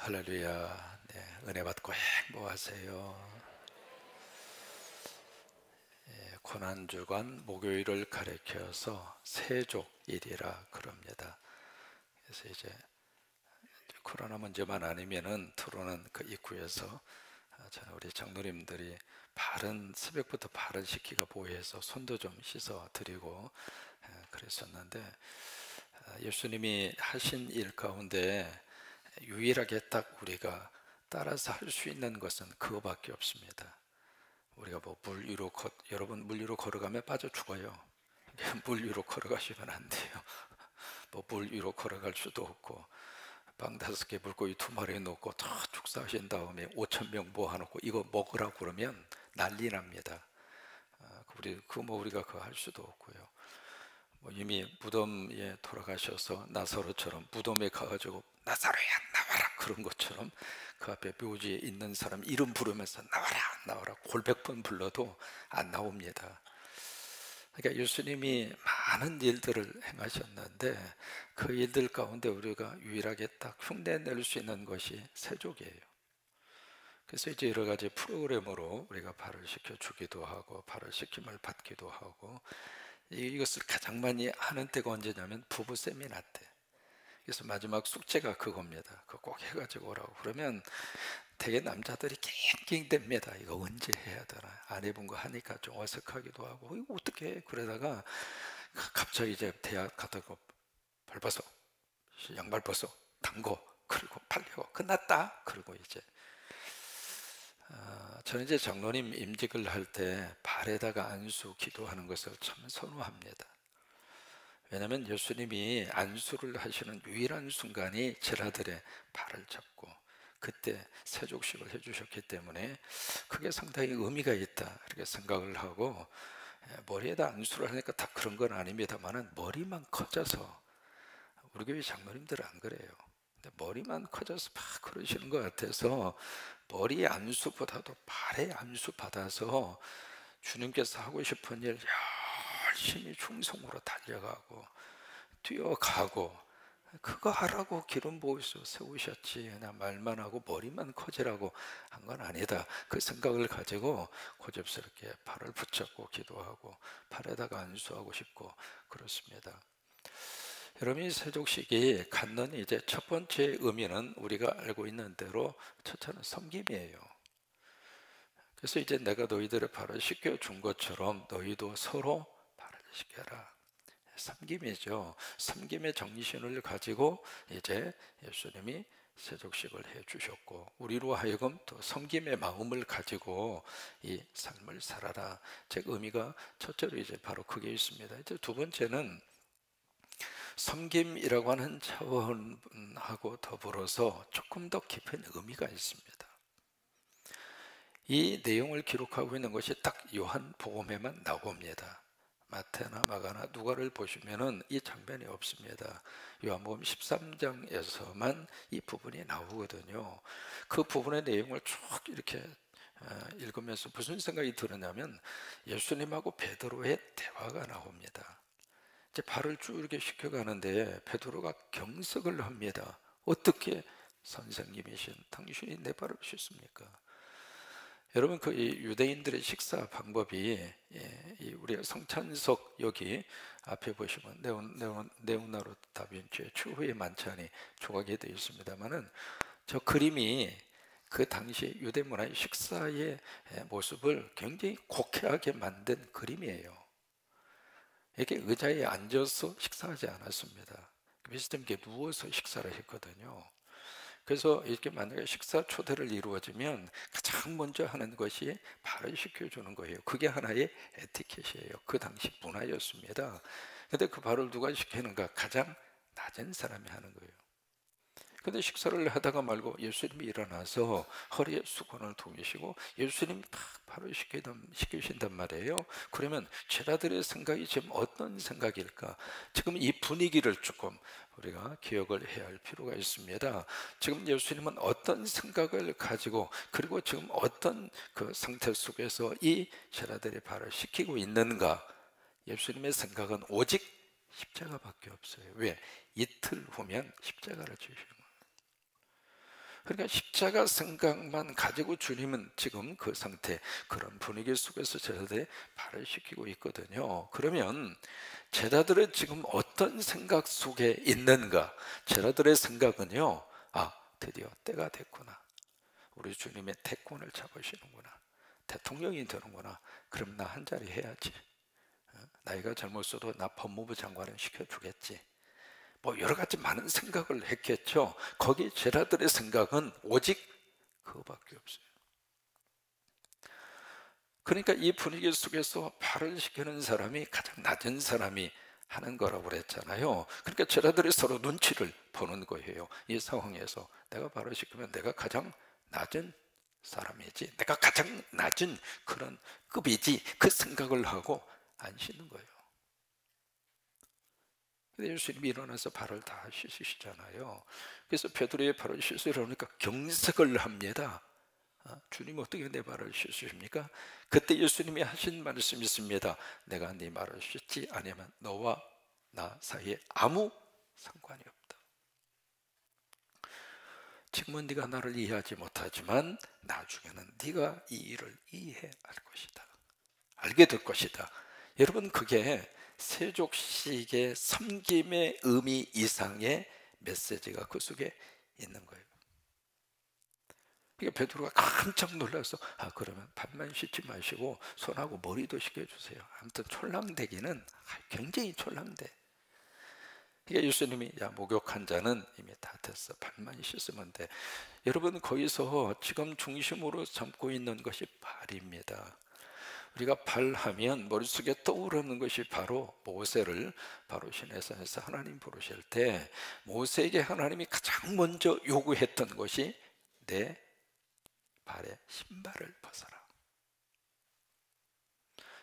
할렐루야. 네, 은혜 받고 행복하세요. 고난주간 목요일을 가리켜서 세족일이라 그럽니다. 그래서 이제 코로나 문제만 아니면은 들어오는 그 입구에서 저는 우리 장로님들이 바른 새벽부터 바른 씻기가 보여서 손도 좀 씻어 드리고 그랬었는데, 예수님이 하신 일 가운데 유일하게 딱 우리가 따라서 할 수 있는 것은 그거밖에 없습니다. 우리가 뭐 물 위로 여러분 물 위로 걸어가면 빠져 죽어요. 물 위로 걸어가시면 안 돼요. 뭐 물 위로 걸어갈 수도 없고, 빵 5개 물고기 2마리 놓고 다 축사하신 다음에 5천 명 모아놓고 이거 먹으라고 그러면 난리 납니다. 우리가 그거 할 수도 없고요. 뭐 이미 무덤에 돌아가셔서 나사로처럼 무덤에 가가지고 나사로야 나와라 그런 것처럼 그 앞에 묘지에 있는 사람 이름 부르면서 나와라 나와라 골백 번 불러도 안 나옵니다. 그러니까 예수님이 많은 일들을 행하셨는데 그 일들 가운데 우리가 유일하게 딱 흉내낼 수 있는 것이 세족이에요. 그래서 이제 여러 가지 프로그램으로 우리가 발을 시켜주기도 하고 발을 시킴을 받기도 하고, 이것을 가장 많이 하는 때가 언제냐면 부부 세미나 때. 그래서 마지막 숙제가 그겁니다. 그거 꼭 해가지고 오라고 그러면 되게 남자들이 낑낑댑니다. 이거 언제 해야 되나, 안 해본 거 하니까 좀 어색하기도 하고 이거 어떻게 해? 그러다가 갑자기 이제 대학 가다가 발 벗어, 양발 벗어, 담궈, 그리고 팔려 끝났다. 그리고 이제 저는 이제 장로님 임직을 할 때 발에다가 안수 기도하는 것을 참 선호합니다. 왜냐하면 예수님이 안수를 하시는 유일한 순간이 제자들의 발을 잡고 그때 세족식을 해주셨기 때문에 그게 상당히 의미가 있다 이렇게 생각을 하고, 머리에다 안수를 하니까 다 그런 건 아닙니다만은 머리만 커져서, 우리 교회 장로님들은 안 그래요. 근데 머리만 커져서 막 그러시는 것 같아서 머리 안수보다도 발에 안수 받아서 주님께서 하고 싶은 일 열심히 충성으로 달려가고 뛰어가고, 그거 하라고 기름 부어서 세우셨지 나 말만 하고 머리만 커지라고 한 건 아니다 그 생각을 가지고 고집스럽게 발을 붙잡고 기도하고 발에다가 안수하고 싶고 그렇습니다. 여러분, 이 세족식이 갖는 이제 첫 번째 의미는 우리가 알고 있는 대로 첫째는 섬김이에요. 그래서 이제 내가 너희들의 발을 씻겨 준 것처럼 너희도 서로 발을 씻겨라. 섬김이죠. 섬김의 정신을 가지고 이제 예수님이 세족식을 해 주셨고, 우리로 하여금 또 섬김의 마음을 가지고 이 삶을 살아라. 제 의미가 첫째로 이제 바로 그게 있습니다. 이제 두 번째는 섬김이라고 하는 차원하고 더불어서 조금 더 깊은 의미가 있습니다. 이 내용을 기록하고 있는 것이 딱 요한복음에만 나옵니다. 마태나 마가나 누가를 보시면은 이 장면이 없습니다. 요한복음 13장에서만 이 부분이 나오거든요. 그 부분의 내용을 쭉 이렇게 읽으면서 무슨 생각이 들었냐면 예수님하고 베드로의 대화가 나옵니다. 이제 발을 쭉 이렇게 시켜가는데 베드로가 경색을 합니다. 어떻게 선생님이신 당신이 내 발을 씻습니까? 여러분, 그 유대인들의 식사 방법이, 우리 성찬석 여기 앞에 보시면 네오나로 다빈치의 추후의 만찬이 조각이 되어 있습니다만은 저 그림이 그 당시 유대 문화의 식사의 모습을 굉장히 고쾌하게 만든 그림이에요. 이렇게 의자에 앉아서 식사하지 않았습니다. 비스듬히 누워서 식사를 했거든요. 그래서 이렇게 만약에 식사 초대를 이루어지면 가장 먼저 하는 것이 발을 씻겨주는 거예요. 그게 하나의 에티켓이에요. 그 당시 문화였습니다. 근데 그 발을 누가 씻기는가? 가장 낮은 사람이 하는 거예요. 근데 식사를 하다가 말고 예수님이 일어나서 허리에 수건을 두르시고 예수님이 탁 발을 씻기신단 말이에요. 그러면 제자들의 생각이 지금 어떤 생각일까? 지금 이 분위기를 조금 우리가 기억을 해야 할 필요가 있습니다. 지금 예수님은 어떤 생각을 가지고, 그리고 지금 어떤 그 상태 속에서 이 제자들의 발을 씻기고 있는가? 예수님의 생각은 오직 십자가밖에 없어요. 왜? 이틀 후면 십자가를 지시는 거예요. 그러니까 십자가 생각만 가지고 주님은 지금 그 상태, 그런 분위기 속에서 제자들이 발을 씻기고 있거든요. 그러면 제자들은 지금 어떤 생각 속에 있는가? 제자들의 생각은요, 아, 드디어 때가 됐구나. 우리 주님의 대권을 잡으시는구나. 대통령이 되는구나. 그럼 나 한 자리 해야지. 나이가 젊었어도 나 법무부 장관은 시켜주겠지. 뭐 여러 가지 많은 생각을 했겠죠. 거기 제자들의 생각은 오직 그거밖에 없어요. 그러니까 이 분위기 속에서 발을 시키는 사람이 가장 낮은 사람이 하는 거라고 그랬잖아요. 그러니까 제자들이 서로 눈치를 보는 거예요. 이 상황에서 내가 발을 시키면 내가 가장 낮은 사람이지, 내가 가장 낮은 그런 급이지, 그 생각을 하고 안 씻는 거예요. 근데 예수님이 일어나서 발을 다 씻으시잖아요. 그래서 베드로의 발을 씻으려니까 경색을 합니다. 주님 어떻게 내 발을 씻으십니까? 그때 예수님이 하신 말씀이 있습니다. 내가 네 발을 씻지 아니면 너와 나 사이에 아무 상관이 없다. 지금은 네가 나를 이해하지 못하지만 나중에는 네가 이 일을 이해할 것이다. 알게 될 것이다. 여러분, 그게 세족식의 섬김의 의미 이상의 메시지가 그 속에 있는 거예요. 그러니까 베드로가 깜짝 놀라서 그러면 발만 씻지 마시고 손하고 머리도 씻겨주세요. 아무튼 촐랑대기는 굉장히 촐랑대. 그러니까 예수님이 목욕한 자는 이미 다 됐어. 발만 씻으면 돼. 여러분, 거기서 지금 중심으로 삼고 있는 것이 발입니다. 우리가 발하면 머릿속에 떠오르는 것이 바로 모세를 바로 시내산에서 하나님 부르실 때 모세에게 하나님이 가장 먼저 요구했던 것이 내 발에 신발을 벗어라.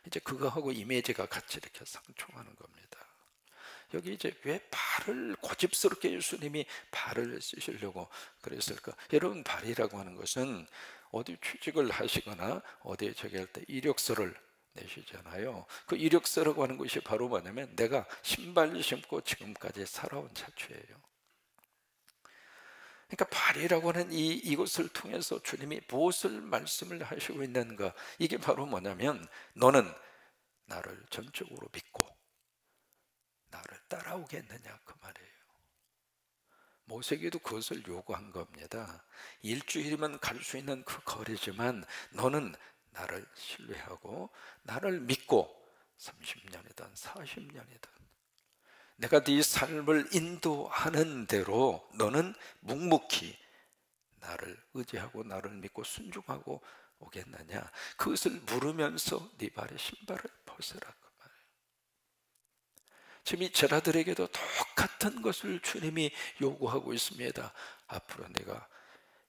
이제 그거하고 이미지가 같이 이렇게 상충하는 겁니다. 여기 이제 왜 발을 고집스럽게 예수님이 발을 쓰시려고 그랬을까? 여러분, 발이라고 하는 것은 어디 취직을 하시거나 어디에 저기 할 때 이력서를 내시잖아요. 그 이력서라고 하는 것이 바로 뭐냐면 내가 신발 신고 지금까지 살아온 자취예요. 그러니까 발이라고 하는 이것을 통해서 주님이 무엇을 말씀을 하시고 있는가? 이게 바로 뭐냐면 너는 나를 전적으로 믿고 나를 따라오겠느냐, 그 말이에요. 모세에게도 그것을 요구한 겁니다. 일주일이면 갈 수 있는 그 거리지만 너는 나를 신뢰하고 나를 믿고 30년이든 40년이든 내가 네 삶을 인도하는 대로 너는 묵묵히 나를 의지하고 나를 믿고 순종하고 오겠느냐, 그것을 물으면서 네 발에 신발을 벗으라, 그 말이에요. 지금 이 제자들에게도 똑같은 것을 주님이 요구하고 있습니다. 앞으로 내가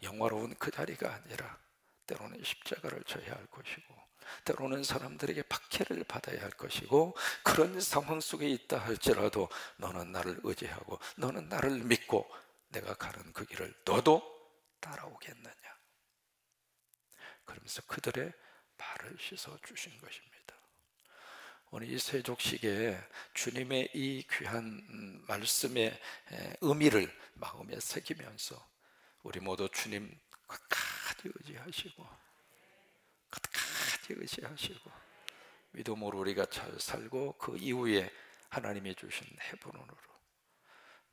영화로운 그 자리가 아니라 때로는 십자가를 져야 할 것이고 때로는 사람들에게 박해를 받아야 할 것이고 그런 상황 속에 있다 할지라도 너는 나를 의지하고 너는 나를 믿고 내가 가는 그 길을 너도 따라오겠느냐, 그러면서 그들의 발을 씻어 주신 것입니다. 오늘 이 세족식에 주님의 이 귀한 말씀의 의미를 마음에 새기면서 우리 모두 주님 끝까지 의지하시고 끝까지 의지하시고 믿음으로 우리가 잘 살고 그 이후에 하나님이 주신 해본으로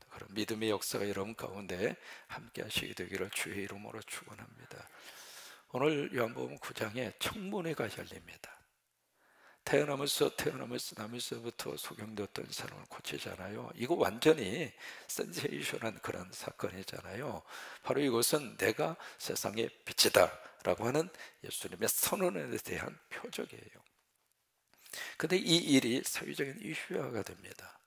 그런 믿음의 역사가 여러분 가운데 함께 하시게 되기를 주의 이름으로 축원합니다. 오늘 요한복음 9장에 청문회가 열립니다. 태어나면서부터 소경되었던 사람을 고치잖아요. 이거 완전히 센세이션한 그런 사건이잖아요. 바로 이것은 내가 세상의 빛이다 라고 하는 예수님의 선언에 대한 표적이에요. 근데 이 일이 사회적인 이슈화가 됩니다.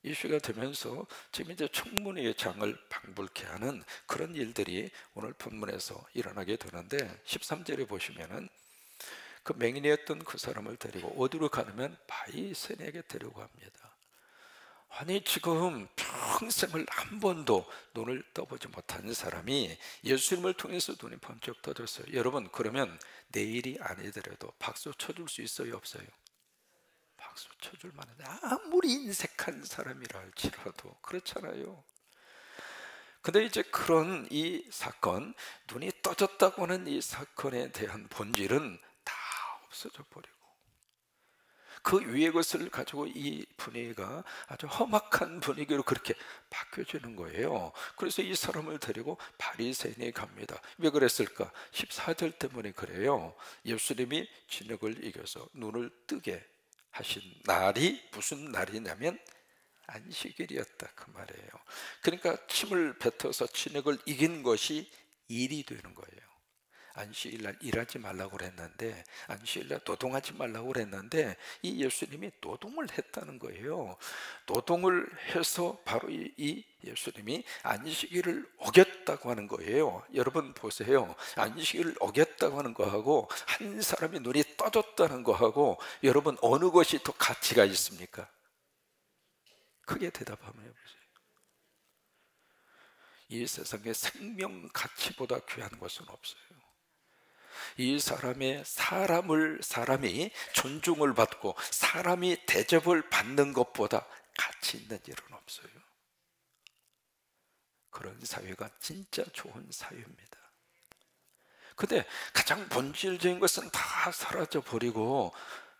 이슈가 되면서 지금 이제 청문회의 장을 방불케 하는 그런 일들이 오늘 본문에서 일어나게 되는데 13절에 보시면은 그 맹인이었던 그 사람을 데리고 어디로 가냐면 바이센에게 데려갑니다. 아니, 지금 평생을 한 번도 눈을 떠보지 못한 사람이 예수님을 통해서 눈이 번쩍 떠졌어요. 여러분, 그러면 내일이 아니더라도 박수 쳐줄 수 있어요, 없어요? 박수 쳐줄 만한데, 아무리 인색한 사람이라 할지라도 그렇잖아요. 근데 이제 그런 이 사건, 눈이 떠졌다고 하는 이 사건에 대한 본질은 다 없어져 버리고, 그 위의 것을 가지고 이 분위기가 아주 험악한 분위기로 그렇게 바뀌어지는 거예요. 그래서 이 사람을 데리고 바리새인이 갑니다. 왜 그랬을까? 14절 때문에 그래요. 예수님이 진흙을 이겨서 눈을 뜨게 하신 날이 무슨 날이냐면 안식일이었다, 그 말이에요. 그러니까 침을 뱉어서 진흙을 이긴 것이 일이 되는 거예요. 안식일날 일하지 말라고 그랬는데, 안식일날 노동하지 말라고 그랬는데, 이 예수님이 노동을 했다는 거예요. 노동을 해서 바로 이 예수님이 안식일을 어겼다고 하는 거예요. 여러분 보세요. 안식일을 어겼다고 하는 거하고 한 사람이 눈이 떠졌다는 거하고, 여러분 어느 것이 더 가치가 있습니까? 크게 대답 한번 해보세요. 이 세상에 생명 가치보다 귀한 것은 없어요. 이 사람이 존중을 받고 사람이 대접을 받는 것보다 가치 있는 일은 없어요. 그런 사회가 진짜 좋은 사회입니다. 근데 가장 본질적인 것은 다 사라져 버리고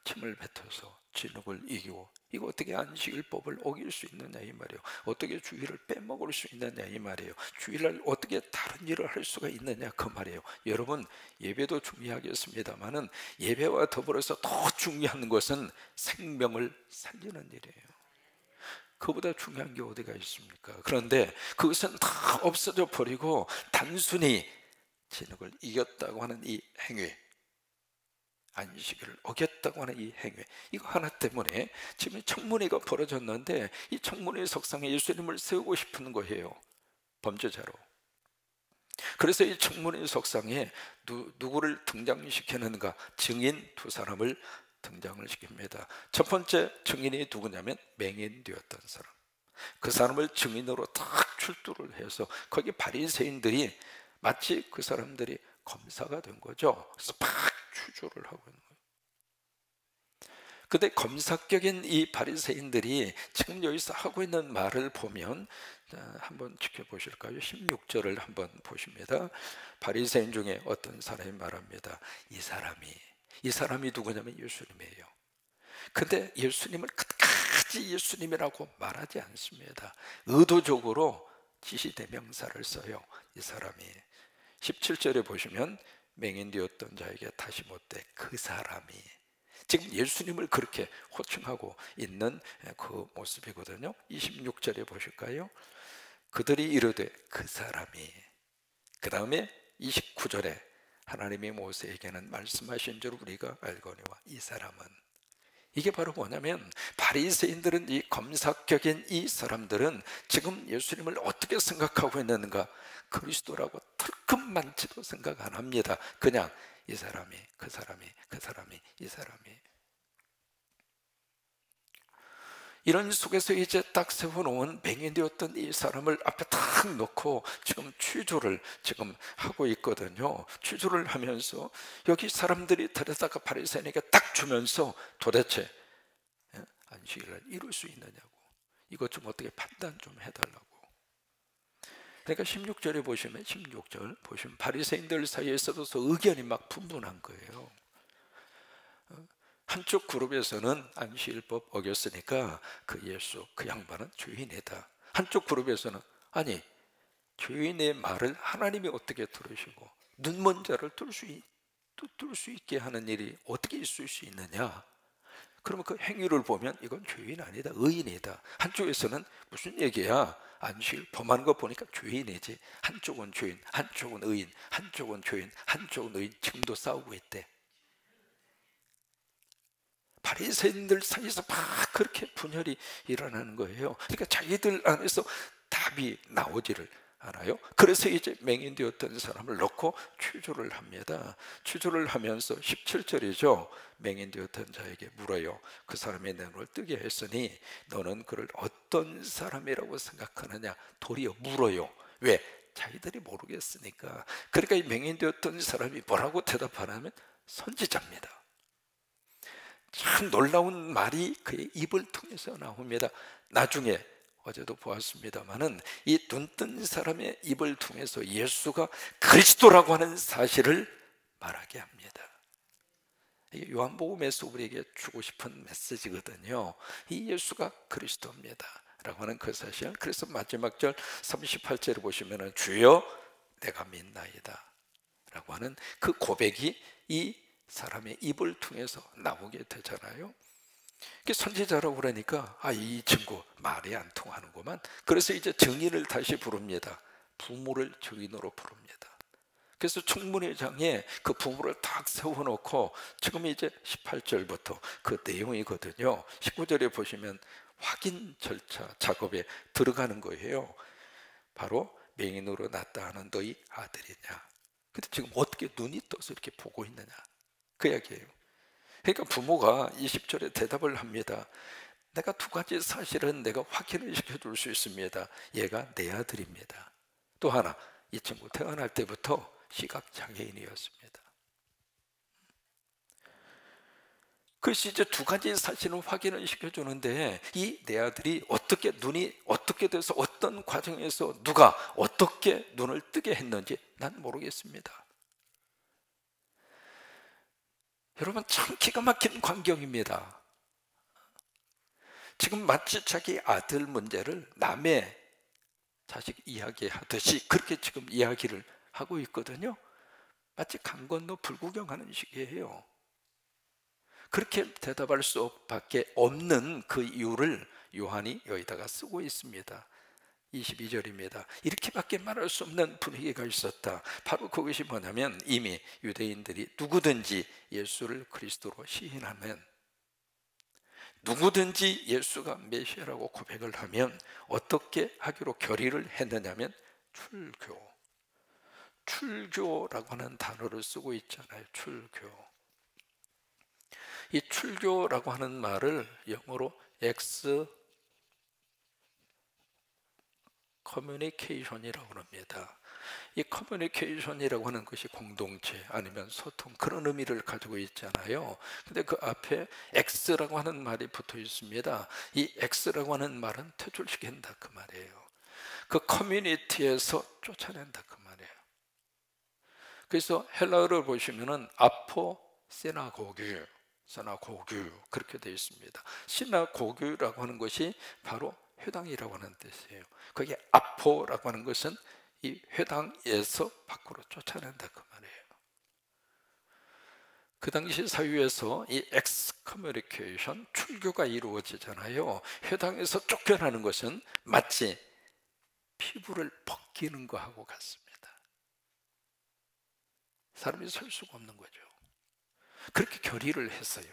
침을 뱉어서 진흙을 이기고, 이거 어떻게 안식일법을 어길 수 있느냐 이 말이에요. 어떻게 주일을 빼먹을 수 있느냐 이 말이에요. 주일날 어떻게 다른 일을 할 수가 있느냐 그 말이에요. 여러분, 예배도 중요하겠습니다마는 예배와 더불어서 더 중요한 것은 생명을 살리는 일이에요. 그보다 중요한 게 어디가 있습니까? 그런데 그것은 다 없어져 버리고 단순히 진흙을 이겼다고 하는 이 행위, 안식일을 어겼다고 하는 이 행위, 이거 하나 때문에 지금 청문회가 벌어졌는데, 이 청문회 석상에 예수님을 세우고 싶은 거예요, 범죄자로. 그래서 이 청문회 석상에 누구를 등장시키는가? 증인 두 사람을 등장을 시킵니다. 첫 번째 증인이 누구냐면 맹인되었던 사람. 그 사람을 증인으로 딱 출두를 해서 거기 바리새인들이 마치 그 사람들이 검사가 된 거죠. 그래서 막 추조를 하고 있는 거예요. 근데 검사격인 이 바리새인들이 지금 여기서 하고 있는 말을 보면, 한번 지켜보실까요? 16절을 한번 보십니다. 바리새인 중에 어떤 사람이 말합니다. 이 사람이 누구냐면 예수님이에요. 근데 예수님을 끝까지 예수님이라고 말하지 않습니다. 의도적으로 지시대명사를 써요. 이 사람이. 17절에 보시면 맹인되었던 자에게 다시 못돼 그 사람이, 지금 예수님을 그렇게 호칭하고 있는 그 모습이거든요. 26절에 보실까요? 그들이 이르되 그 사람이, 그 다음에 29절에 하나님이 모세에게는 말씀하신 줄 우리가 알거니와 이 사람은, 이게 바로 뭐냐면 바리새인들은, 이 검사격인 이 사람들은 지금 예수님을 어떻게 생각하고 있는가? 그리스도라고 털끝만치도 생각 안 합니다. 그냥 이 사람이, 그 사람이, 그 사람이, 이 사람이. 이런 속에서 이제 딱 세워놓은 맹인되었던 이 사람을 앞에 딱 놓고 지금 취조를 지금 하고 있거든요. 취조를 하면서 여기 사람들이 데려다가 바리새인에게 딱 주면서 도대체 안식일을 이룰 수 있느냐고, 이것 좀 어떻게 판단 좀 해달라고. 그러니까 16절에 보시면, 16절 보시면 바리새인들 사이에서도 의견이 막 분분한 거예요. 한쪽 그룹에서는 안식일법 어겼으니까 그 예수, 그 양반은 죄인이다. 한쪽 그룹에서는 아니, 죄인의 말을 하나님이 어떻게 들으시고 눈먼 자를 뜰 수 있게 하는 일이 어떻게 있을 수 있느냐? 그러면 그 행위를 보면 이건 죄인 아니다, 의인이다. 한쪽에서는 무슨 얘기야? 안식일 범하는 거 보니까 죄인이지. 한쪽은 죄인, 한쪽은 의인, 한쪽은 죄인, 한쪽은 의인. 지금도 싸우고 있대. 바리새인들 사이에서 막 그렇게 분열이 일어나는 거예요. 그러니까 자기들 안에서 답이 나오지를 않아요. 그래서 이제 맹인되었던 사람을 넣고 취조를 합니다. 취조를 하면서 17절이죠. 맹인되었던 자에게 물어요. 그 사람의 눈을 뜨게 했으니 너는 그를 어떤 사람이라고 생각하느냐? 도리어 물어요. 왜? 자기들이 모르겠으니까. 그러니까 이 맹인되었던 사람이 뭐라고 대답하냐면 선지자입니다. 참 놀라운 말이 그의 입을 통해서 나옵니다. 나중에 어제도 보았습니다마는 이 눈뜬 사람의 입을 통해서 예수가 그리스도라고 하는 사실을 말하게 합니다. 이게 요한복음에서 우리에게 주고 싶은 메시지거든요. 이 예수가 그리스도입니다 라고 하는 그 사실. 그래서 마지막 절 38절을 보시면 주여 내가 믿나이다 라고 하는 그 고백이 이 사람의 입을 통해서 나오게 되잖아요. 선지자라고 그러니까 이 친구 말이 안 통하는구만. 그래서 이제 증인을 다시 부릅니다. 부모를 증인으로 부릅니다. 그래서 청문회장에 그 부모를 딱 세워놓고 지금 이제 18절부터 그 내용이거든요. 19절에 보시면 확인 절차 작업에 들어가는 거예요. 바로 맹인으로 났다 하는 너희 아들이냐. 근데 지금 어떻게 눈이 떠서 이렇게 보고 있느냐, 그 이야기예요. 그러니까 부모가 20절에 대답을 합니다. 내가 두 가지 사실은 내가 확인을 시켜줄 수 있습니다. 얘가 내 아들입니다. 또 하나, 이 친구 태어날 때부터 시각장애인이었습니다. 그것이 이제 두 가지 사실은 확인을 시켜주는데 이 내 아들이 어떻게 눈이 어떻게 돼서 어떤 과정에서 누가 어떻게 눈을 뜨게 했는지 난 모르겠습니다. 여러분, 참 기가 막힌 광경입니다. 지금 마치 자기 아들 문제를 남의 자식 이야기하듯이 그렇게 지금 이야기를 하고 있거든요. 마치 강 건너 불구경하는 식이에요. 그렇게 대답할 수밖에 없는 그 이유를 요한이 여기다가 쓰고 있습니다. 22절입니다. 이렇게밖에 말할 수 없는 분위기가 있었다. 바로 그것이 뭐냐면 이미 유대인들이 누구든지 예수를 그리스도로 시인하면, 누구든지 예수가 메시아라고 고백을 하면 어떻게 하기로 결의를 했느냐면 출교라고 하는 단어를 쓰고 있잖아요. 출교. 이 출교라고 하는 말을 영어로 커뮤니케이션이라고 합니다. 이 커뮤니케이션이라고 하는 것이 공동체 아니면 소통, 그런 의미를 가지고 있잖아요. 근데 그 앞에 X라고 하는 말이 붙어 있습니다. 이 X라고 하는 말은 퇴출시킨다 그 말이에요. 그 커뮤니티에서 쫓아낸다 그 말이에요. 그래서 헬라어를 보시면은 아포 시나고규 그렇게 되어 있습니다. 시나고규라고 하는 것이 바로 회당이라고 하는 뜻이에요. 거기에 아포라고 하는 것은 이 회당에서 밖으로 쫓아낸다 그 말이에요. 그 당시 사회에서 이 엑스커뮤니케이션, 출교가 이루어지잖아요. 회당에서 쫓겨나는 것은 마치 피부를 벗기는 것하고 같습니다. 사람이 설 수가 없는 거죠. 그렇게 결의를 했어요.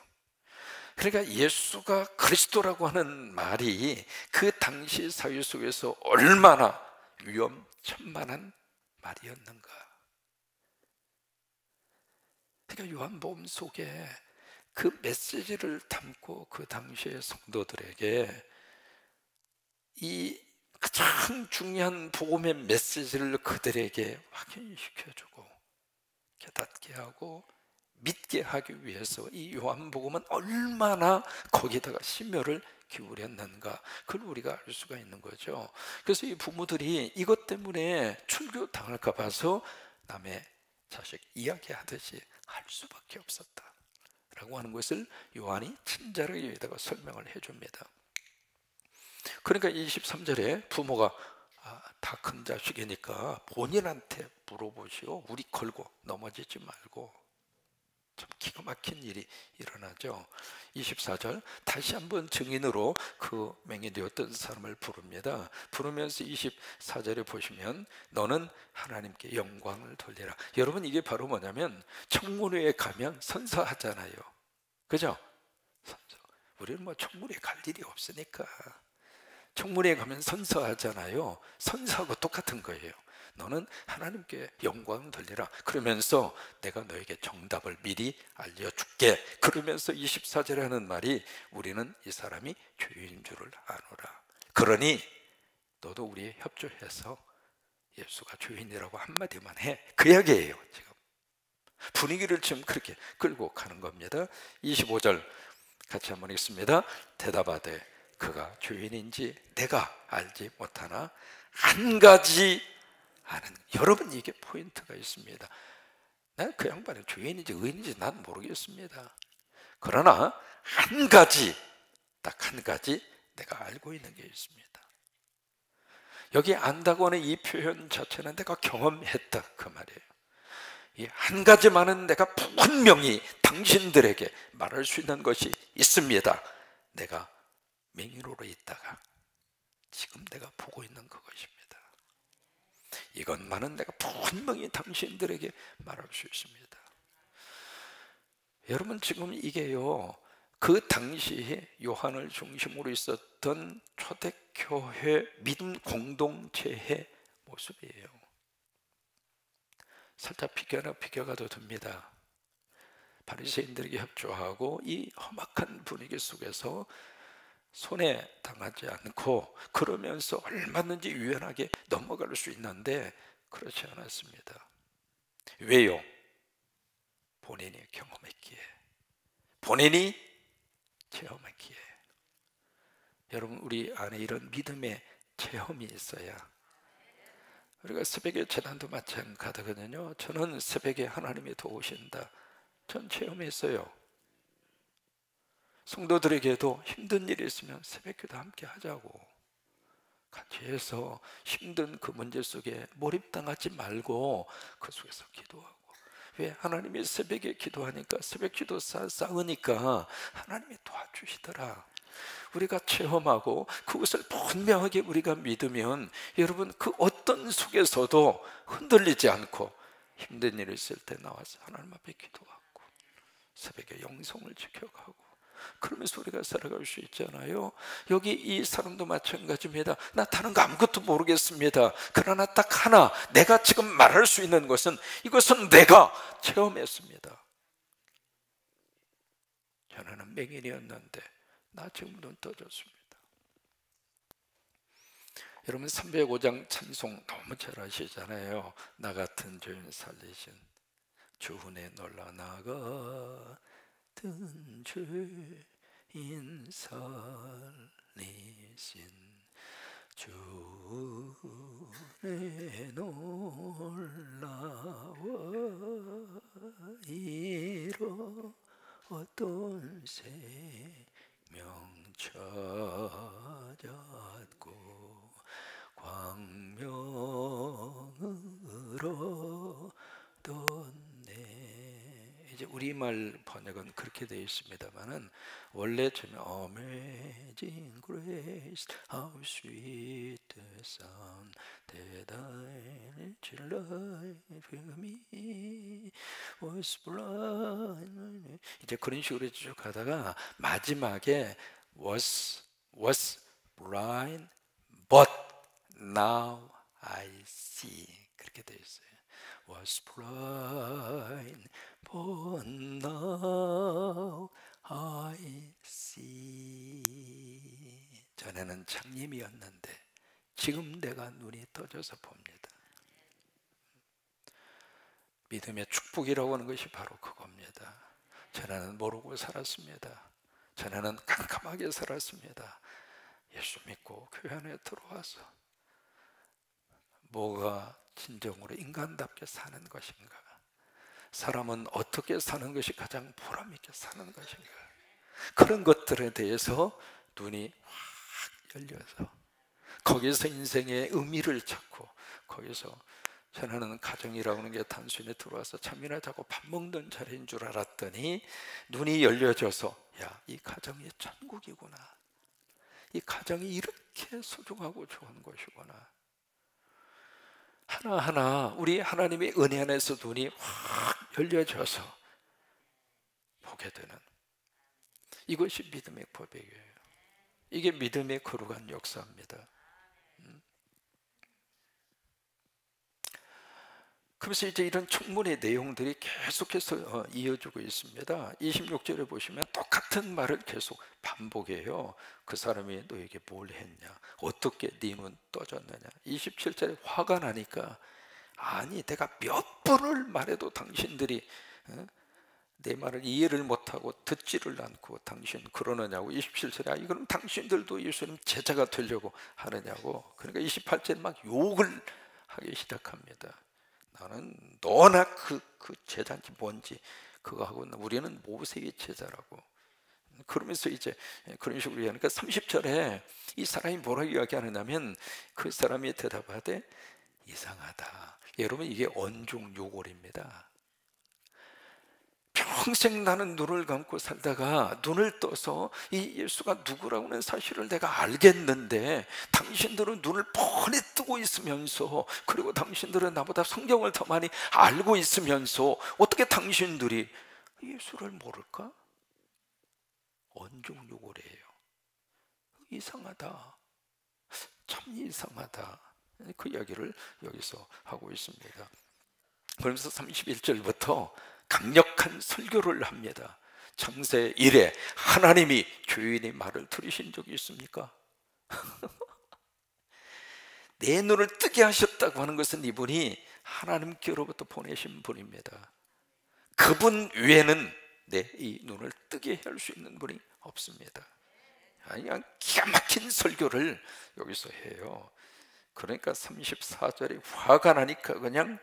그러니까 예수가 그리스도라고 하는 말이 그 당시 사회 속에서 얼마나 위험천만한 말이었는가. 그러니까 요한복음 속에 그 메시지를 담고 그 당시의 성도들에게 이 가장 중요한 복음의 메시지를 그들에게 확인시켜주고 깨닫게 하고 믿게 하기 위해서 이 요한복음은 얼마나 거기다가 심혈을 기울였는가, 그걸 우리가 알 수가 있는 거죠. 그래서 이 부모들이 이것 때문에 출교 당할까 봐서 남의 자식 이야기하듯이 할 수밖에 없었다 라고 하는 것을 요한이 친절하게 여기다가 설명을 해줍니다. 그러니까 23절에 부모가 다 큰 자식이니까 본인한테 물어보시오. 우리 걸고 넘어지지 말고. 참 기가 막힌 일이 일어나죠. 24절 다시 한번 증인으로 그 맹인되었던 사람을 부릅니다. 부르면서 24절에 보시면 너는 하나님께 영광을 돌리라. 여러분, 이게 바로 뭐냐면 청문회에 가면 선서하잖아요. 그죠? 선서. 우리는 뭐 청문회에 갈 일이 없으니까 청문회에 가면 선서하잖아요. 선서하고 똑같은 거예요. 너는 하나님께 영광을 돌리라. 그러면서 내가 너에게 정답을 미리 알려줄게. 그러면서 24절에 하는 말이 우리는 이 사람이 죄인인 줄을 아노라. 그러니 너도 우리에 협조해서 예수가 죄인이라고 한마디만 해. 그 이야기예요. 지금 분위기를 지금 그렇게 끌고 가는 겁니다. 25절 같이 한번 읽습니다. 대답하되 그가 주인인지 내가 알지 못하나 한 가지 아는, 여러분 이게 포인트가 있습니다. 난 그 양반이 주인인지 의인인지 난 모르겠습니다. 그러나 한 가지, 딱 한 가지 내가 알고 있는 게 있습니다. 여기 안다고 하는 이 표현 자체는 내가 경험했다 그 말이에요. 이 한 가지만은 내가 분명히 당신들에게 말할 수 있는 것이 있습니다. 내가 맹인으로 있다가 지금 내가 보고 있는 그것입니다. 이것만은 내가 분명히 당신들에게 말할 수 있습니다. 여러분 지금 이게요, 그 당시에 요한을 중심으로 있었던 초대교회 믿음 공동체의 모습이에요. 살짝 비교가도 됩니다. 바리새인들에게 협조하고 이 험악한 분위기 속에서 손해 당하지 않고 그러면서 얼마든지 유연하게 넘어갈 수 있는데 그렇지 않았습니다. 왜요? 본인이 경험했기에, 본인이 체험했기에. 여러분 우리 안에 이런 믿음의 체험이 있어야, 우리가 새벽에 재단도 마찬가지거든요. 저는 새벽에 하나님이 도우신다, 전 체험했어요. 성도들에게도 힘든 일이 있으면 새벽기도 함께 하자고 같이 해서 힘든 그 문제 속에 몰입당하지 말고 그 속에서 기도하고. 왜? 하나님이 새벽에 기도하니까, 새벽 기도 쌓으니까 하나님이 도와주시더라. 우리가 체험하고 그것을 분명하게 우리가 믿으면 여러분 그 어떤 속에서도 흔들리지 않고 힘든 일이 있을 때 나와서 하나님 앞에 기도하고 새벽에 영성을 지켜가고 그러면서 우리가 살아갈 수 있잖아요. 여기 이 사람도 마찬가지입니다. 나 다른 거 아무것도 모르겠습니다. 그러나 딱 하나 내가 지금 말할 수 있는 것은, 이것은 내가 체험했습니다. 전에는 맹인이었는데 나 지금 눈 떠졌습니다. 여러분 305장 찬송 너무 잘 아시잖아요. 나 같은 죄인 살리신 주은혜 놀라 나 같은 죄인 살리신 주은혜 놀라워 이로 어떤 생명 찾았고 광명으로 떴네. 이제 우리말 번역은 그렇게 되어 있습니다만은 원래 저는 Amazing Grace, how sweet the sound that I life me was blind. 이제 그런 식으로 쭉 가다가 마지막에 was blind but now I see, 그렇게 되어 있어요. Was blind but now I see. 전에는 장님이었는데 지금 내가 눈이 떠져서 봅니다. 믿음의 축복이라고 하는 것이 바로 그겁니다. 전에는 모르고 살았습니다. 전에는 깜깜하게 살았습니다. 예수 믿고 교회 안에 들어와서 뭐가 진정으로 인간답게 사는 것인가, 사람은 어떻게 사는 것이 가장 보람있게 사는 것인가, 그런 것들에 대해서 눈이 확 열려서 거기서 인생의 의미를 찾고, 거기서 저는 가정이라고 하는 게 단순히 들어와서 잠이나 자고 밥 먹는 자리인 줄 알았더니 눈이 열려져서 야, 이 가정이 천국이구나, 이 가정이 이렇게 소중하고 좋은 것이구나, 하나하나 우리 하나님의 은혜 안에서 눈이 확 열려져서 보게 되는, 이것이 믿음의 고백이에요. 이게 믿음의 거룩한 역사입니다. 그래서 이제 이런 청문의 내용들이 계속해서 이어지고 있습니다. 26절에 보시면 똑같은 말을 계속 반복해요. 그 사람이 너에게 뭘 했냐, 어떻게 네 눈 떠졌느냐. 27절에 화가 나니까, 아니 내가 몇 번을 말해도 당신들이 내 말을 이해를 못하고 듣지를 않고 당신 그러느냐고. 27절에 이거는 당신들도 예수님 제자가 되려고 하느냐고. 그러니까 28절에 막 욕을 하기 시작합니다. 나는 너나 그 제자인지 뭔지 그거 하고 우리는 모세의 제자라고. 그러면서 이제 그런 식으로 얘기하니까 30절에 이 사람이 뭐라고 이야기하느냐면 그 사람이 대답하되 이상하다. 여러분 이게 언중요골입니다. 평생 나는 눈을 감고 살다가 눈을 떠서 이 예수가 누구라고는 사실을 내가 알겠는데 당신들은 눈을 뻔히 뜨고 있으면서, 그리고 당신들은 나보다 성경을 더 많이 알고 있으면서 어떻게 당신들이 예수를 모를까? 언중요골이에요. 이상하다. 참 이상하다. 그 이야기를 여기서 하고 있습니다. 그러면서 31절부터 강력한 설교를 합니다. 창세 이래 하나님이 교인의 말을 들으신 적이 있습니까? 내 눈을 뜨게 하셨다고 하는 것은 이분이 하나님께로부터 보내신 분입니다. 그분 외에는 내 이 눈을 뜨게 할 수 있는 분이 없습니다. 그냥 기가 막힌 설교를 여기서 해요. 그러니까 34절에 화가 나니까 그냥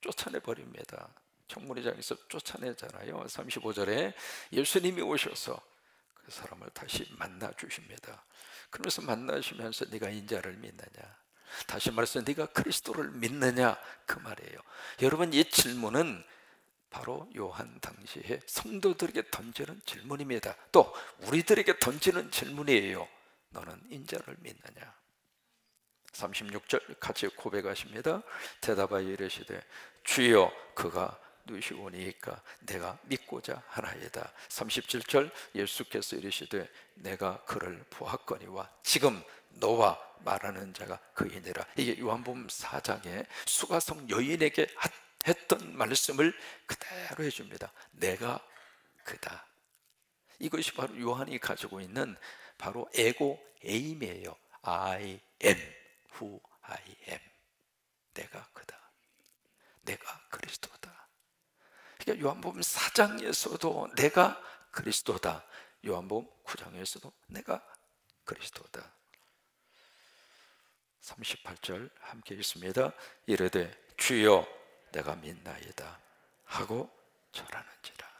쫓아내버립니다. 청문회장에서 쫓아내잖아요. 35절에 예수님이 오셔서 그 사람을 다시 만나 주십니다. 그러면서 만나시면서 네가 인자를 믿느냐, 다시 말해서 네가 그리스도를 믿느냐, 그 말이에요. 여러분 이 질문은 바로 요한 당시에 성도들에게 던지는 질문입니다. 또 우리들에게 던지는 질문이에요. 너는 인자를 믿느냐? 36절 같이 고백하십니다. 대답하여 이르시되 주여 그가 누시오니까 내가 믿고자 하나이다. 37절 예수께서 이르시되 내가 그를 보았거니와 지금 너와 말하는 자가 그이니라. 이게 요한복음 4장에 수가성 여인에게 했던 말씀을 그대로 해줍니다. 내가 그다. 이것이 바로 요한이 가지고 있는 바로 에고 에임이에요. I am who I am. 내가 그다. 내가 그리스도다. 그러니까 요한복음 4장에서도 내가 그리스도다. 요한복음 9장에서도 내가 그리스도다. 38절 함께 읽습니다. 이르되 주여 내가 믿나이다 하고 절하는지라.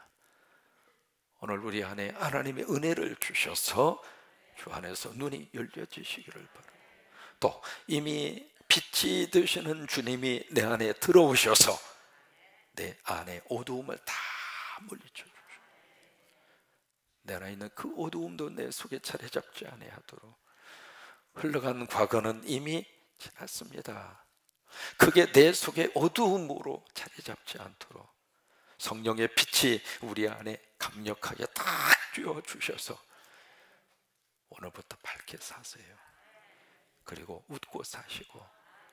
오늘 우리 안에 하나님의 은혜를 주셔서 주 안에서 눈이 열려지시기를 바랍니다. 또 이미 빛이 되시는 주님이 내 안에 들어오셔서 내 안에 어두움을 다 물리쳐 주시고 내 안에 있는 그 어두움도 내 속에 자리 잡지 아니하도록. 흘러간 과거는 이미 지났습니다. 그게 내 속에 어두움으로 자리 잡지 않도록 성령의 빛이 우리 안에 강력하게 딱 쥐어주셔서 오늘부터 밝게 사세요. 그리고 웃고 사시고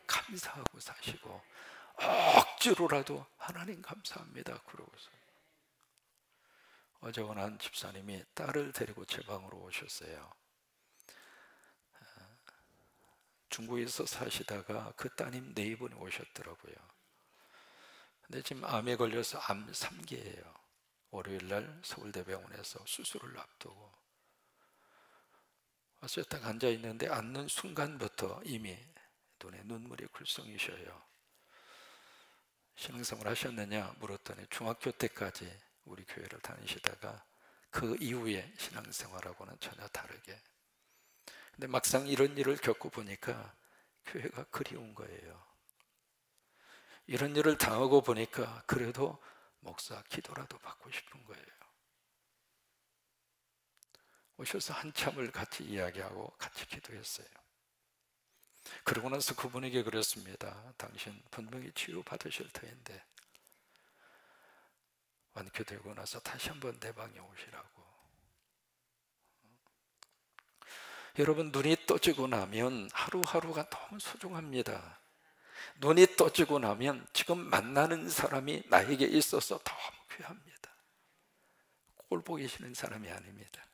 감사하고 사시고 억지로라도 하나님 감사합니다 그러고서. 어제 한 집사님이 딸을 데리고 제 방으로 오셨어요. 중국에서 사시다가 그 따님 네 분이 오셨더라고요. 근데 지금 암에 걸려서 암 3기예요. 월요일날 서울대병원에서 수술을 앞두고 와서 딱 앉아있는데 앉는 순간부터 이미 눈에 눈물이 글썽이셔요. 신앙생활 하셨느냐 물었더니 중학교 때까지 우리 교회를 다니시다가 그 이후에 신앙생활하고는 전혀 다르게. 근데 막상 이런 일을 겪어보니까 교회가 그리운 거예요. 이런 일을 당하고 보니까 그래도 목사 기도라도 받고 싶은 거예요. 오셔서 한참을 같이 이야기하고 같이 기도했어요. 그러고 나서 그분에게 그랬습니다. 당신 분명히 치유받으실 터인데 완쾌되고 나서 다시 한번 내 방에 오시라고. 여러분 눈이 떠지고 나면 하루하루가 너무 소중합니다. 눈이 떠지고 나면 지금 만나는 사람이 나에게 있어서 너무 귀합니다. 꼴 보기 싫은 사람이 아닙니다.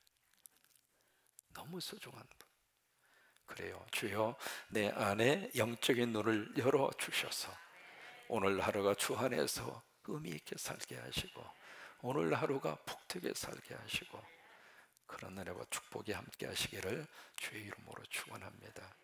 너무 소중한 분. 그래요. 주여 내 안에 영적인 눈을 열어주셔서 오늘 하루가 주 안에서 의미 있게 살게 하시고 오늘 하루가 복되게 살게 하시고 그런 은혜와 축복이 함께 하시기를 주의 이름으로 축원합니다.